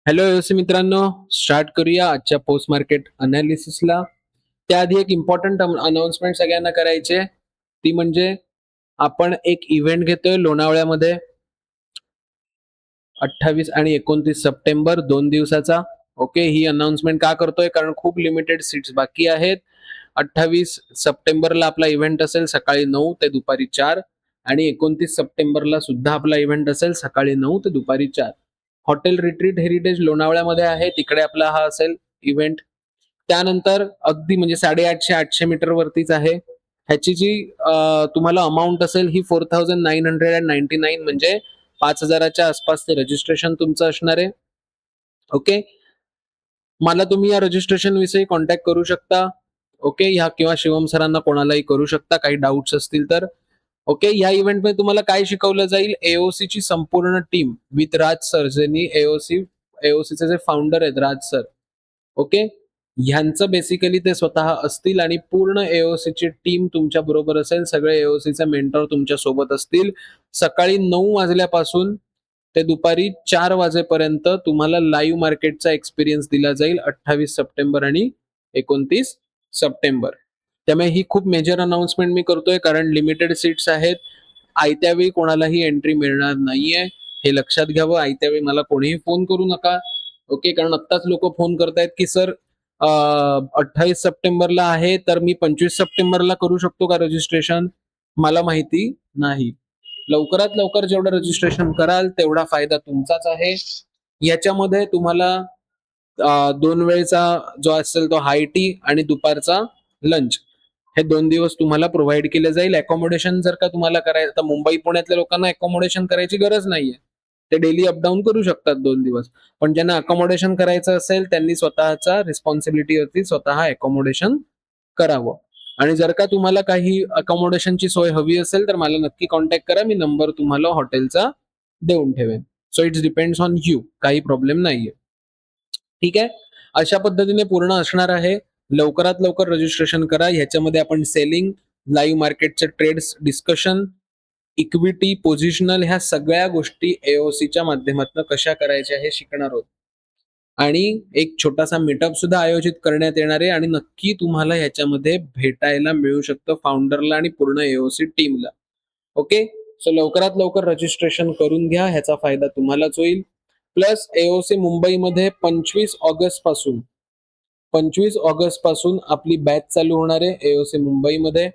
Hello AOC मित्रांनो, start करूया आजच्या पोस्ट मार्केट अनालिसिसला. त्याआधी एक इम्पॉर्टंट अनाउन्समेंट सगळ्यांना करायची ती म्हणजे आपण एक इव्हेंट घेतोय लोणावळ्यामध्ये 28 आणि 29 सप्टेंबर 2 दिवसाचा. ओके, ही अनाउन्समेंट का करतोय कारण खूप लिमिटेड सीट्स बाकी आहेत. 28 सप्टेंबरला आपला इव्हेंट असेल सकाळी 9 ते दुपारी 4 आणि 29 सप्टेंबरला सुद्धा आपला इव्हेंट असेल सकाळी 9 ते दुपारी 4. हॉटेल रिट्रीट हेरिटेज लोणावळ्यामध्ये आहे, तिकडे आपला हा असेल इव्हेंट. त्यानंतर अगदी म्हणजे 850-800 मीटर वरतीच आहे. ह्याची जी तुम्हाला अमाऊंट असेल ही 4999 म्हणजे 5000च्या आसपास ते रजिस्ट्रेशन तुमचं असणार आहे. ओके, मला तुम्ही या रजिस्ट्रेशन विषयी कॉन्टॅक्ट करू शकता. ओके, ह्या किंवा शिवम सरांना कोणालाही करू शकता काही डाऊट्स असतील तर. ओके, या इव्हेंटमध्ये तुम्हाला काय शिकवलं जाईल, एओसी ची संपूर्ण टीम विथ राज सर, ज्यांनी एओसीचे जे फाउंडर आहेत राज सर. ओके, ह्यांचं बेसिकली ते स्वतः असतील आणि पूर्ण एओसीची टीम तुमच्या बरोबर असेल. सगळे एओसीचे मेंटर तुमच्या सोबत असतील. सकाळी 9 वाजल्यापासून ते दुपारी 4 वाजेपर्यंत तुम्हाला लाईव्ह मार्केटचा एक्सपिरियन्स दिला जाईल 28 सप्टेंबर आणि 29 सप्टेंबर. त्यामुळे ही खूप मेजर अनाउन्समेंट मी करतोय कारण लिमिटेड सीट्स आहेत. आयत्या वेळी कोणालाही एंट्री मिळणार नाहीये, हे लक्षात घ्यावं. आयत्या वेळी मला कोणीही फोन करू नका. ओके, कारण आत्ताच लोक फोन करतायत की सर 28 सप्टेंबरला आहे तर मी 25 सप्टेंबरला करू शकतो का रजिस्ट्रेशन. मला माहिती नाही. लवकरात लवकर जेवढं रजिस्ट्रेशन कराल तेवढा फायदा तुमचाच आहे. याच्यामध्ये तुम्हाला 2 वेळचा जो असेल तो हाय टी आणि दुपारचा लंच, हे 2 दिवस तुम्हाला प्रोव्हाइड केले जाईल. अकोमोडेशन जर का तुम्हाला करायचं तर मुंबई पुण्यातल्या लोकांना अकोमोडेशन करायची गरज नाहीये, ते डेली अपडाऊन करू शकतात 2 दिवस. पण ज्यांना अकोमोडेशन करायचं असेल त्यांनी स्वतःच्या रिस्पॉन्सिबिलिटीवरती स्वतः अकोमोडेशन करावं. आणि जर का तुम्हाला काही अकोमोडेशनची सोय हवी असेल तर मला नक्की कॉन्टॅक्ट करा, मी नंबर तुम्हाला हॉटेलचा देऊन ठेवेन. So it's depends on you, काही प्रॉब्लेम नाहीये. ठीक आहे, अशा पद्धतीने पूर्ण असणार आहे. लवकरात लवकर रजिस्ट्रेशन करा. ह्याच्यामध्ये आपण सेलिंग, लाईव्ह मार्केटचे ट्रेड्स डिस्कशन, इक्विटी, पोझिशनल, ह्या सगळ्या गोष्टी एओसीच्या माध्यमातून कशा करायच्या हे शिकणार आहोत. आणि एक छोटासा मीटअप सुद्धा आयोजित करण्यात येणार आहे आणि नक्की तुम्हाला ह्याच्यामध्ये भेटायला मिळू शकतं फाउंडरला आणि पूर्ण एओसी टीमला. ओके, सो लवकरात लवकर रजिस्ट्रेशन करून घ्या, ह्याचा फायदा तुम्हालाच होईल. प्लस एओसी मुंबईमध्ये 25 ऑगस्ट पासून आपली बॅच चालू होणार आहे एओसी मुंबईमध्ये.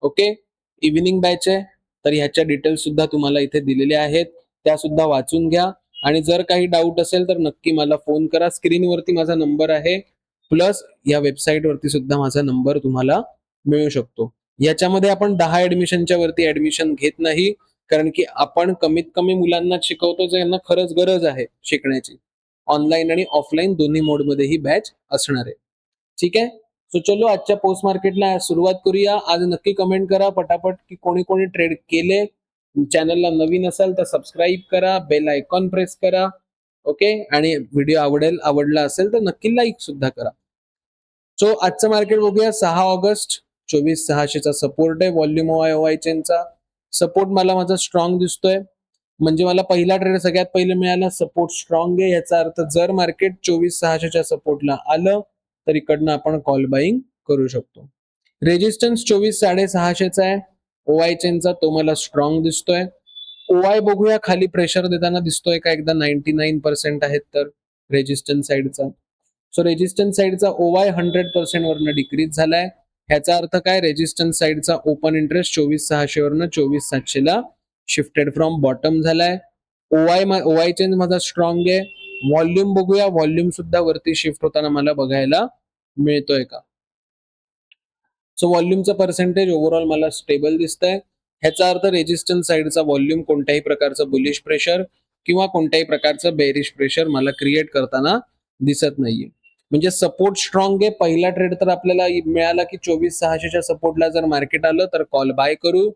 ओके, इव्हिनिंग बॅच आहे, तर ह्याच्या डिटेल्स सुद्धा तुम्हाला इथे दिलेल्या आहेत, त्या सुद्धा वाचून घ्या. आणि जर काही डाऊट असेल तर नक्की मला फोन करा. स्क्रीनवरती माझा नंबर आहे, प्लस या वेबसाईटवरती सुद्धा माझा नंबर तुम्हाला मिळू शकतो. याच्यामध्ये आपण 10 ऍडमिशनच्या वरती ऍडमिशन घेत नाही, कारण की आपण कमीत कमी मुलांना शिकवतो ज्यांना खरंच गरज आहे शिकण्याची. ऑनलाईन आणि ऑफलाईन दोन्ही मोडमध्ये ही बॅच असणार आहे. ठीक आहे, सो चलो आजच्या पोस्ट मार्केटला सुरुवात करूया. आज नक्की कमेंट करा पटापट की कोणी कोणी ट्रेड केले. चॅनलला नवीन असाल तर सबस्क्राईब करा, बेल आयकॉन प्रेस करा. ओके, आणि व्हिडिओ आवडला असेल तर नक्की लाईक सुद्धा करा. सो आजचं मार्केट बघूया. 6 ऑगस्ट 24,600चा सपोर्ट आहे. व्हॉल्यूम ओआय चेनचा सपोर्ट मला माझा स्ट्रॉंग दिसतोय, म्हणजे मला पहिला ट्रेड सगळ्यात पहिले मिळाला. सपोर्ट स्ट्रॉंग आहे, याचा अर्थ जर मार्केट 24,600च्या सपोर्टला आलं तर इकडनं आपण कॉल बाईंग करू शकतो. रेजिस्टन्स 24,650चा आहे ओआय चेनचा, तो मला स्ट्रॉंग दिसतोय. ओआय बघूया खाली प्रेशर देताना दिसतोय का एकदा. 99% आहेत तर रेजिस्टन्स साईडचा. सो रेजिस्टन्स साईडचा ओवाय 100% वरनं डिक्रीज झालाय. ह्याचा अर्थ काय, रेजिस्टन्स साईडचा ओपन इंटरेस्ट 24,600 वरनं 24,700ला शिफ्टेड फ्रॉम बॉटम झालाय. ओवाय चेंज माझा स्ट्रॉंग आहे. व्हॉल्यूम बघूया, व्हॉल्यूम सुद्धा वरती शिफ्ट होताना मला बघायला मिळतोय का. सो व्हॉल्यूमचं पर्सेंटेज ओव्हरऑल मला स्टेबल दिसतंय. ह्याचा अर्थ रेजिस्टन्स साईडचा व्हॉल्यूम कोणत्याही प्रकारचं बुलिश प्रेशर किंवा कोणत्याही प्रकारचं बेरिश प्रेशर मला क्रिएट करताना दिसत नाहीये. म्हणजे सपोर्ट स्ट्रॉंग आहे. पहिला ट्रेड तर आपल्याला मिळाला की 24,600च्या सपोर्टला जर मार्केट आलं तर कॉल बाय करू.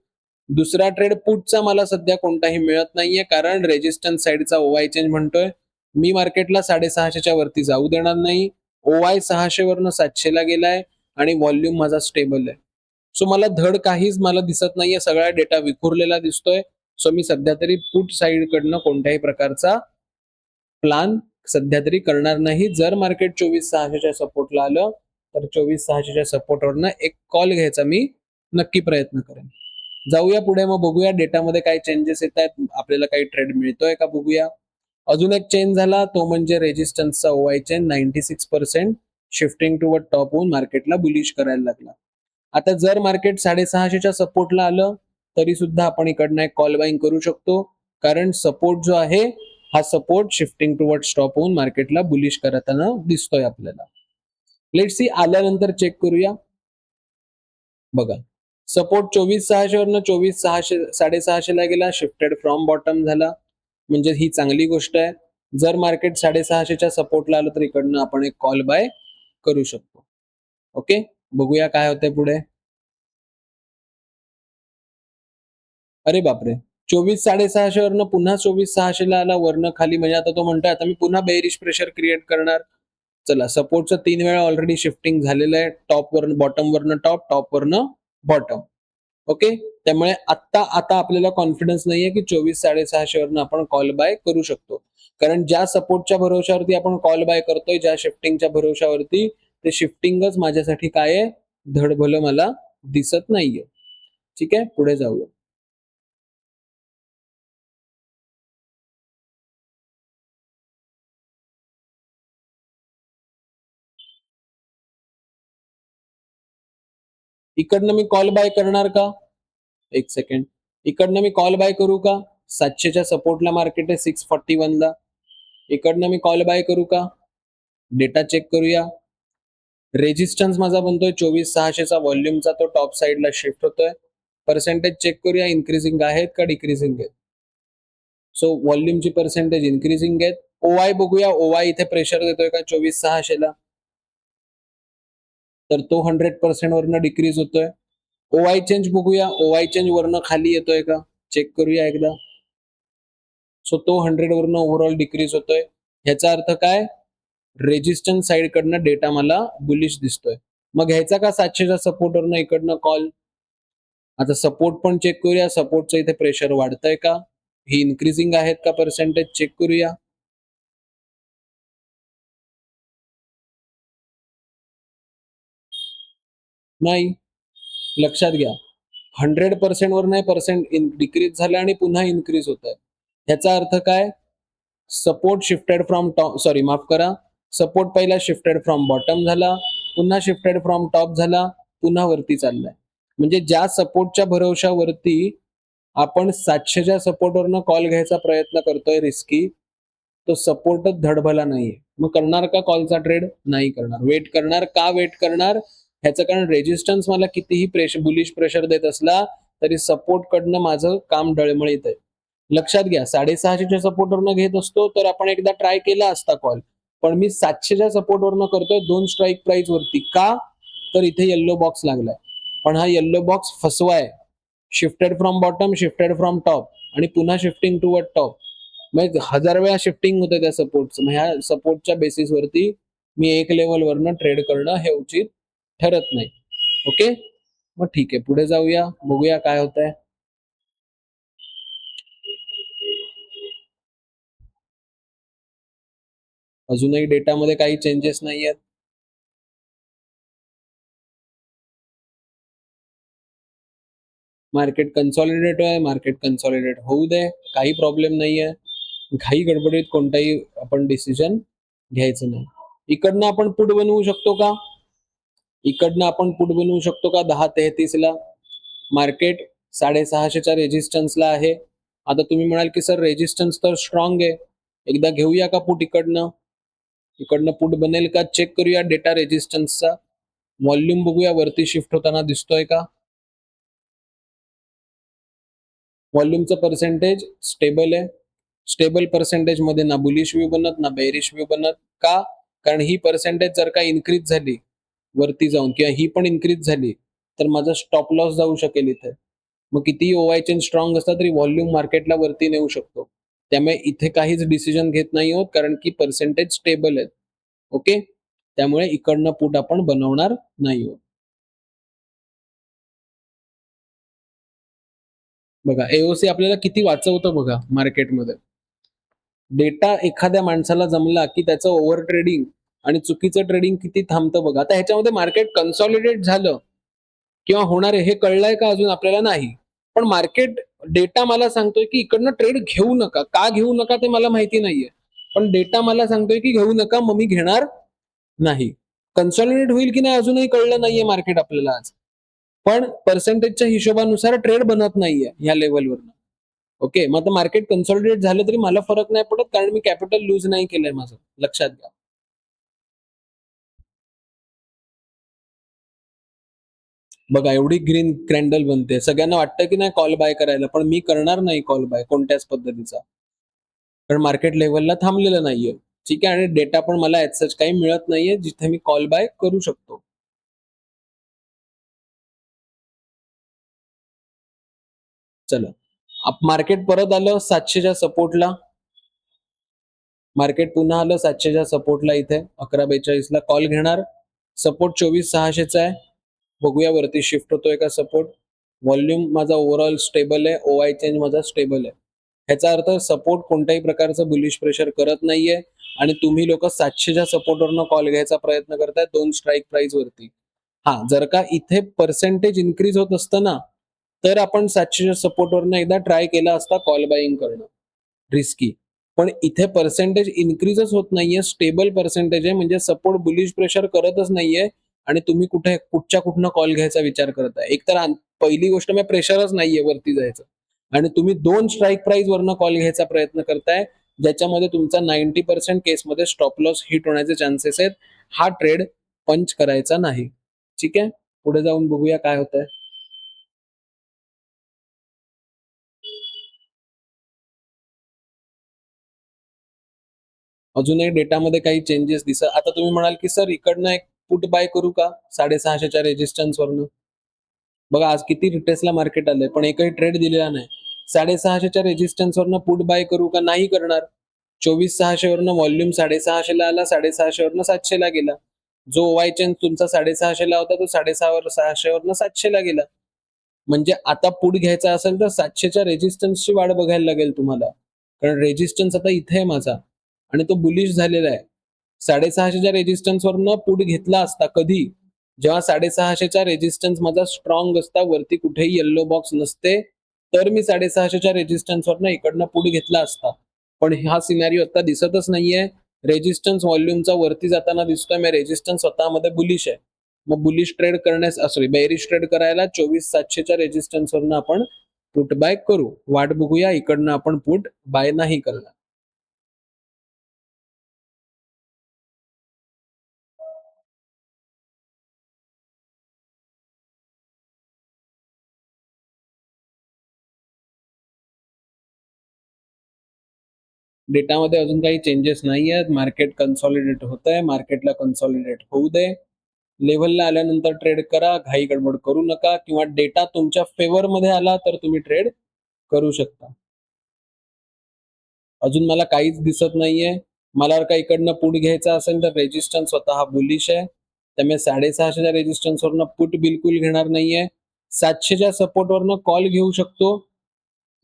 दुसरा ट्रेड पुटचा मला सध्या कोणताही मिळत नाहीये, कारण रेजिस्टन्स साईडचा ओवाय चेंज म्हणतोय मी मार्केटला 650च्या वरती जाऊ देणार नाही. ओवाय 600 वरनं 700ला गेलाय आणि व्हॉल्यूम माझा स्टेबल आहे. सो मला धड काहीच मला दिसत नाहीये, सगळा डेटा विखुरलेला दिसतोय. सो मी सध्या तरी पुट साईड कडनं कोणत्याही प्रकारचा प्लान सध्या तरी करणार नाही. जर मार्केट 24,600च्या सपोर्टला आलं तर 24,600च्या सपोर्टवरनं एक कॉल घ्यायचा मी नक्की प्रयत्न करेन. जाऊया पुढे, मग बघूया डेटामध्ये काय चेंजेस येत आहेत, आपल्याला काही ट्रेड मिळतोय का बघूया. अजून एक चेंज झाला तो म्हणजे रेजिस्टन्सचा ओआय चेन 96% शिफ्टिंग टुवर्ड टॉप होऊन मार्केटला बुलिश करायला लागला. आता जर मार्केट 650च्या सपोर्टला आलं तरी सुद्धा आपण इकडनं एक कॉल बाईंग करू शकतो, कारण सपोर्ट जो आहे हा सपोर्ट शिफ्टिंग टुवर्ड स्टॉप होऊन मार्केटला बुलिश करताना दिसतोय आपल्याला. लेट सी आल्यानंतर चेक करूया. बघा, सपोर्ट 24,600 वरनं 24,600 650 ला गेला, शिफ्टेड फ्रॉम बॉटम झाला, म्हणजे ही चांगली गोष्ट आहे. जर मार्केट 650च्या सपोर्टला आलं तर इकडनं आपण एक कॉल बाय करू शकतो. ओके, बघूया काय होतंय पुढे. अरे बापरे, 24,650 वरनं पुन्हा 24,600ला आला, वरनं खाली, म्हणजे आता तो म्हणतोय आता मी पुन्हा बेरिश प्रेशर क्रिएट करणार. चला, सपोर्टचं 3 वेळा ऑलरेडी शिफ्टिंग झालेलं आहे, टॉप वरनं बॉटम वरनं टॉप, टॉप वरनं बॉटम. ओके, त्यामुळे आता आपल्याला कॉन्फिडन्स नाहीये की 24,650 वरनं आपण कॉल बाय करू शकतो, कारण ज्या सपोर्टच्या भरोशावरती आपण कॉल बाय करतोय, ज्या शिफ्टिंगच्या भरोशावरती, ते शिफ्टिंगच माझ्यासाठी काय आहे, धडभलं मला दिसत नाहीये. ठीक आहे, पुढे जाऊया. इकडनं मी कॉल बाय करणार का? एक सेकंड. इकडनं मी कॉल बाय करू का? 700च्या सपोर्टला मार्केट आहे 641 ला. इकडनं मी कॉल बाय करू का? डेटा चेक करूया. रेजिस्टन्स माझा बनतोय 24,600चा व्हॉल्यूमचा, तो टॉप साइडला शिफ्ट होतोय. पर्सेंटेज चेक करूया, इन्क्रीजिंग आहेत का डिक्रीजिंग आहेत. सो व्हॉल्यूमची पर्सेंटेज इन्क्रीजिंग आहेत. ओआय बघूया, ओआय इथे प्रेशर देतोय का 24,600ला, तर तो 100% वरनं डिक्रीज होतोय. ओआय चेंज बघूया, ओआय चेंज वरनं खाली येतोय का, चेक करूया एकदा. सो तो 100 वरनं ओव्हरऑल डिक्रीज होतोय. ह्याचा अर्थ काय, रेजिस्टन्स साइडकडनं डेटा मला बुलिश दिसतोय. मग घ्यायचा का 700च्या सपोर्टवरनं इकडनं कॉल. आता सपोर्ट पण चेक करूया, सपोर्टचं इथे प्रेशर वाढतंय का, ही इन्क्रीजिंग आहेत का पर्सेंटेज, चेक करूया. नाही, लक्षात घ्या, 100% वर नाही, पर्सेंट डिक्रीज झालं आणि पुन्हा इन्क्रीज होत आहे. ह्याचा अर्थ काय, support shifted from top, sorry माफ करा, सपोर्ट पहिला शिफ्टेड फ्रॉम बॉटम झाला, पुन्हा शिफ्टेड फ्रॉम टॉप झाला, पुन्हा वरती चाललाय. म्हणजे ज्या सपोर्टच्या भरोशावरती आपण 700च्या सपोर्टवरनं कॉल घ्यायचा प्रयत्न करतोय रिस्की, तो सपोर्टच धडभला नाहीये. मग करणार का कॉलचा ट्रेड? नाही करणार. वेट करणार का, वेट करणार ह्याचं कारण, रेजिस्टन्स मला कितीही बुलिश प्रेशर देत असला तरी सपोर्ट कडनं माझं काम डळमळीत आहे. लक्षात घ्या, 650च्या सपोर्टवरनं घेत असतो तर आपण एकदा ट्राय केला असता कॉल, पण मी 700च्या सपोर्टवरनं करतोय 2 स्ट्राईक प्राइस वरती. का, तर इथे येल्लो बॉक्स लागलाय, पण हा येल्लो बॉक्स फसवाय. Shifted from bottom, shifted from top, आणि पुन्हा शिफ्टिंग टुवर्ड टॉप, मग 1000 वेळा शिफ्टिंग होते त्या सपोर्टचं. मग ह्या सपोर्टच्या बेसिसवरती मी एक लेवलवरनं ट्रेड करणं हे उचित ठरत नाही. ओके, मग ठीक आहे, पुढे जाऊया, बघूया काय होतंय. अजूनही डेटामध्ये काही चेंजेस नाही आहेत. मार्केट कन्सॉलिडेट आहे, मार्केट कन्सॉलिडेट होऊ दे, काही प्रॉब्लेम नाहीये. घाई गडबडीत कोणताही आपण डिसिजन घ्यायचं नाही. इकडनं आपण पुट बनवू शकतो का, इकडनं आपण पुट बनवू शकतो का 10:33 ला. मार्केट 650च्या रेजिस्टन्सला आहे. आता तुम्ही म्हणाल की सर रेजिस्टन्स तर स्ट्रॉंग आहे, एकदा घेऊया का पुट इकडनं. इकडनं पुट बनेल का, चेक करूया डेटा रेजिस्टन्सचा. व्हॉल्यूम बघूया वरती शिफ्ट होताना दिसतोय का. व्हॉल्यूमचं पर्सेंटेज स्टेबल आहे. स्टेबल पर्सेंटेज मध्ये ना बुलिश व्यू बनत ना बेरिश व्यू बनत. का, कारण ही पर्सेंटेज जर का इन्क्रीज झाली वरती जाऊन, किंवा ही पण इन्क्रीज झाली, तर माझा स्टॉप लॉस जाऊ शकेल इथे. मग कितीही ओवाय चेन स्ट्रॉंग असला तरी व्हॉल्यूम मार्केटला वरती नेऊ शकतो. त्यामुळे इथे काहीच डिसिजन घेत नाही आहोत, कारण की पर्सेंटेज स्टेबल आहेत. ओके, त्यामुळे इकडनं पुट आपण बनवणार नाही आहोत. बघा, एओसी आपल्याला किती वाचवतं बघा मार्केटमध्ये. डेटा एखाद्या माणसाला जमला की त्याचं ओव्हर ट्रेडिंग आणि चुकीचं ट्रेडिंग किती थांबतं बघा. आता ह्याच्यामध्ये मार्केट कन्सॉलिडेट झालं किंवा होणार आहे हे कळलंय का अजून आपल्याला नाही. पण मार्केट डेटा मला सांगतोय की इकडनं ट्रेड घेऊ नका. का घेऊ नका ते मला माहिती नाहीये. पण डेटा मला सांगतोय की घेऊ नका, मग मी घेणार नाही. कन्सॉलिडेट होईल की नाही अजूनही कळलं नाहीये मार्केट आपल्याला आज. पण पर्सेंटेजच्या हिशोबानुसार ट्रेड बनत नाहीये ह्या लेव्हलवर. ओके, मग आता मार्केट कन्सॉलिडेट झालं तरी मला फरक नाही पडत कारण मी कॅपिटल लूज नाही केलंय माझं. लक्षात घ्या. बघा एवढी ग्रीन क्रॅन्डल बनते. सगळ्यांना वाटतं की नाही कॉल बाय करायला, पण मी करणार नाही कॉल बाय कोणत्याच पद्धतीचा. कारण मार्केट लेव्हलला थांबलेलं नाहीये. ठीक आहे आणि डेटा पण मला ॲज सच काही मिळत नाहीये जिथे मी कॉल बाय करू शकतो. चला. मार्केट परत आलं 700च्या सपोर्टला. मार्केट पुन्हा आलं 700च्या सपोर्टला इथे 11:42 ला कॉल घेणार. सपोर्ट 24,600चा आहे. बघूया वरती शिफ्ट होतोय का सपोर्ट. व्हॉल्यूम माझा ओव्हरऑल स्टेबल आहे. ओआय चेंज माझा स्टेबल आहे. ह्याचा अर्थ सपोर्ट कोणत्याही प्रकारचं बुलिश प्रेशर करत नाहीये आणि तुम्ही लोक 700च्या सपोर्टवरनं कॉल घ्यायचा प्रयत्न करताय 2 स्ट्राईक प्राइस वरती. हा जर का इथे पर्सेंटेज इन्क्रीज होत असतं ना, तर आपण 700च्या सपोर्टवरनं एकदा ट्राय केला असता कॉल बाईंग करणं. रिस्की. पण इथे पर्सेंटेज इन्क्रीजच होत नाहीये. स्टेबल पर्सेंटेज आहे म्हणजे सपोर्ट बुलिश प्रेशर करतच नाहीये आणि तुम्ही कुठच्या कुठनं कॉल घ्यायचा विचार करताय. एकतर पहिली गोष्ट म्हणजे प्रेशरच नाहीये वरती जायचं आणि तुम्ही 2 स्ट्राईक प्राइस वरनं कॉल घ्यायचा प्रयत्न करताय, ज्याच्यामध्ये तुमचा 90% केसमध्ये स्टॉप लॉस हिट होण्याचे चान्सेस आहेत. हा ट्रेड पंच करायचा नाही. ठीक आहे? पुढे जाऊन बघूया काय होतंय. अजूनही डेटामध्ये काही चेंजेस दिसत आता तुम्ही म्हणाल की सर इकडनं एक पुट बाय करू का 650च्या रेजिस्टन्स वरनं. बघा आज किती रिटेसला मार्केट आलंय पण एकही ट्रेड दिलेला नाही. 650च्या रेजिस्टन्स वरनं पुट बाय करू का नाही करणार. 24,600 वरनं व्हॉल्यूम 650 ला आला. 650 वरनं 700 ला गेला. जो वाय चेंज तुमचा 650 ला होता तो 650 वरनं 700 ला गेला. म्हणजे आता पुट घ्यायचा असेल तर 700च्या रेजिस्टन्सची वाट बघायला लागेल तुम्हाला. कारण रेजिस्टन्स आता इथे आहे माझा आणि तो बुलिश झालेला आहे. 650च्या रेजिस्टन्सवरनं पुट घेतला असता कधी? जेव्हा 650च्या रेजिस्टन्स माझा स्ट्रॉंग असता, वरती कुठेही येल्लो बॉक्स नसते, तर मी 650च्या रेजिस्टन्सवरनं इकडनं पुट घेतला असता. पण हा सिनारिओ आता दिसतच नाहीये. रेजिस्टन्स व्हॉल्यूमचा वरती जाताना दिसतोय. मग रेजिस्टन्स स्वतःमध्ये बुलिश आहे. मग बुलिश ट्रेड करण्यास सॉरी बेरिश ट्रेड करायला 24,700च्या रेजिस्टन्सवरनं आपण पुट बाय करू. वाट बघूया इकडनं आपण पुट बाय नाही करणार. डेटामध्ये अजून काही चेंजेस नाही आहेत. मार्केट कन्सॉलिडेट होतंय. मार्केटला कन्सॉलिडेट होऊ दे. लेव्हलला आल्यानंतर ट्रेड करा. घाई गडबड करू नका किंवा डेटा तुमच्या फेवरमध्ये आला तर तुम्ही ट्रेड करू शकता. अजून मला काहीच दिसत नाहीये. मला जर का इकडनं पुट घ्यायचा असेल तर रेजिस्टन्स स्वतः बुलिश आहे. त्यामुळे 650च्या रेजिस्टन्सवरनं पुट बिलकुल घेणार नाहीये. 700च्या सपोर्टवरनं कॉल घेऊ शकतो.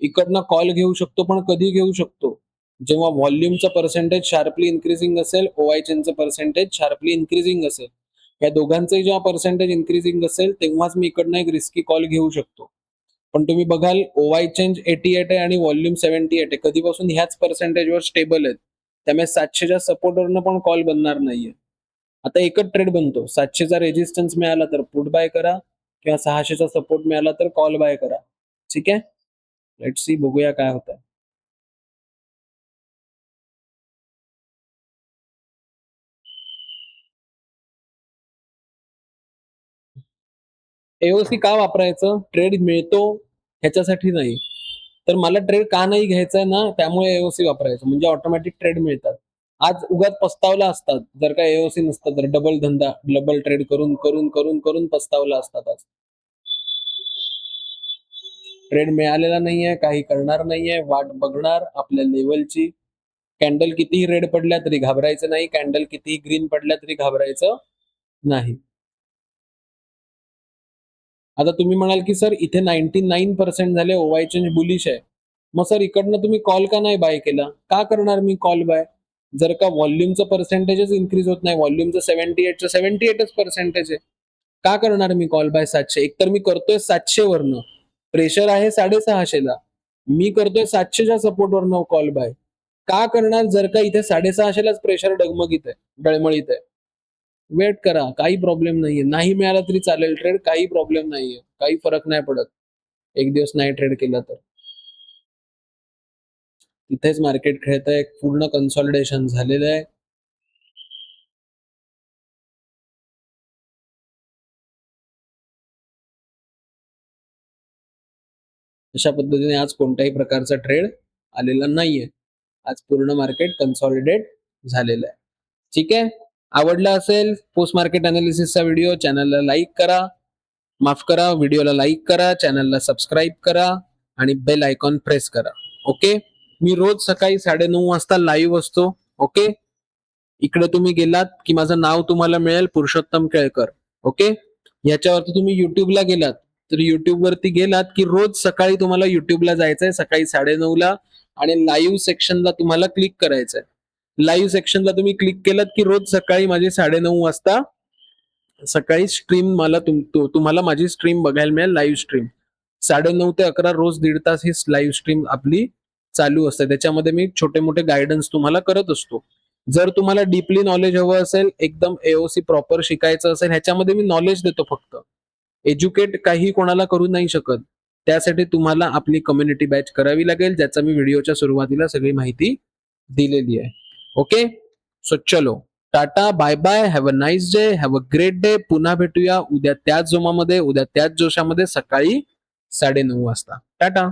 इकडनं कॉल घेऊ शकतो पण कधी घेऊ शकतो? जेव्हा व्हॉल्यूमचं पर्सेंटेज शार्पली इन्क्रीजिंग असेल, ओआय चेनचं पर्सेंटेज शार्पली इन्क्रीजिंग असेल. या दोघांचंही जेव्हा पर्सेंटेज इन्क्रीजिंग असेल तेव्हाच मी इकडनं एक रिस्की कॉल घेऊ शकतो. पण तुम्ही बघाल ओवाय चेंज 88 आहे आणि व्हॉल्यूम 78 आहे. कधीपासून ह्याच पर्सेंटेजवर स्टेबल आहेत. त्यामुळे 700च्या सपोर्टवरनं पण कॉल बनणार नाहीये. आता एकच ट्रेड बनतो. 700चा रेजिस्टन्स मिळाला तर पुट बाय करा किंवा 600चा सपोर्ट मिळाला तर कॉल बाय करा. ठीक आहे? लेट्स सी बघूया काय होतंय. एओसी का वापरायचं? ट्रेड मिळतो ह्याच्यासाठी नाही. तर मला ट्रेड का नाही घ्यायचा ना, त्यामुळे एओसी वापरायचं. म्हणजे ऑटोमॅटिक ट्रेड मिळतात. आज उगाच पस्तावला असतात. जर का एओसी नसतं तर डबल धंदा, डबल ट्रेड करून, करून, करून, करून पस्तावला असतात आज. ट्रेड मिळालेला नाहीये, काही करणार नाहीये, वाट बघणार आपल्या लेव्हलची. कॅन्डल कितीही रेड पडल्या तरी घाबरायचं नाही. कॅन्डल कितीही ग्रीन पडल्या तरी घाबरायचं नाही. आता तुम्ही म्हणाल की सर इथे 99% झाले ओवाय चेंज बुलिश आहे. मग सर इकडनं तुम्ही कॉल का नाही बाय केला? का करणार मी कॉल बाय? जर का व्हॉल्यूमचं पर्सेंटेजच इन्क्रीज होत नाही, व्हॉल्यूमचं 78चं 78च पर्सेंटेज आहे, का करणार मी कॉल बाय 700? एकतर मी करतोय 700 वरनं, प्रेशर आहे 650 ला, मी करतोय 700च्या सपोर्टवरनं कॉल बाय. का करणार जर का इथे 650 लाच प्रेशर डगमगीत आहे, डळमळीत आहे? वेट करा, काही प्रॉब्लेम नाहीये. नाही मिळाला तरी चालेल ट्रेड, काही प्रॉब्लेम नाहीये, काही फरक नाही पडत एक दिवस नाही ट्रेड केला तर. तिथेच मार्केट खेळतंय, पूर्ण कन्सॉलिडेशन झालेलं आहे. अशा पद्धतीने आज कोणत्याही प्रकारचा ट्रेड आलेला नाहीये. आज पूर्ण मार्केट कन्सॉलिडेट झालेलं आहे. ठीक आहे, आवडला असेल पोस्ट मार्केट अनालिसिसचा व्हिडिओ, चॅनलला लाईक करा, माफ करा, व्हिडिओला लाईक करा, चॅनलला सबस्क्राईब करा आणि बेल आयकॉन प्रेस करा. ओके, मी रोज सकाळी 9:30 वाजता लाईव्ह असतो. ओके, इकडे तुम्ही गेलात की माझं नाव तुम्हाला मिळेल, पुरुषोत्तम केळकर. ओके, याच्यावरती तुम्ही युट्यूबला गेलात तर युट्यूब वरती गेलात की रोज सकाळी तुम्हाला युट्यूबला जायचंय सकाळी 9:30ला आणि लाईव्ह सेक्शनला तुम्हाला क्लिक करायचंय. लाईव्ह सेक्शनला तुम्ही क्लिक केलात की रोज सकाळी माझे 9:30 वाजता सकाळी स्ट्रीम मला तुम्हाला माझी स्ट्रीम बघायला मिळेल, लाईव्ह स्ट्रीम 9:30 ते 11 रोज 1.5 तास ही लाईव्ह स्ट्रीम आपली चालू असते. त्याच्यामध्ये मी छोटे मोठे गायडन्स तुम्हाला करत असतो. जर तुम्हाला डीपली नॉलेज हवं असेल, एकदम एओसी प्रॉपर शिकायचं असेल, ह्याच्यामध्ये मी नॉलेज देतो फक्त, एज्युकेट काही कोणाला करू नाही शकत. त्यासाठी तुम्हाला आपली कम्युनिटी बॅच करावी लागेल, ज्याचा मी व्हिडिओच्या सुरुवातीला सगळी माहिती दिलेली आहे. ओके, सो चलो tata, bye bye, have a nice day, have a great day. पुन्हा भेटूया उद्या त्याच जोमामध्ये, उद्या त्याच जोशामध्ये सकाळी 9:30 वाजता. टाटा.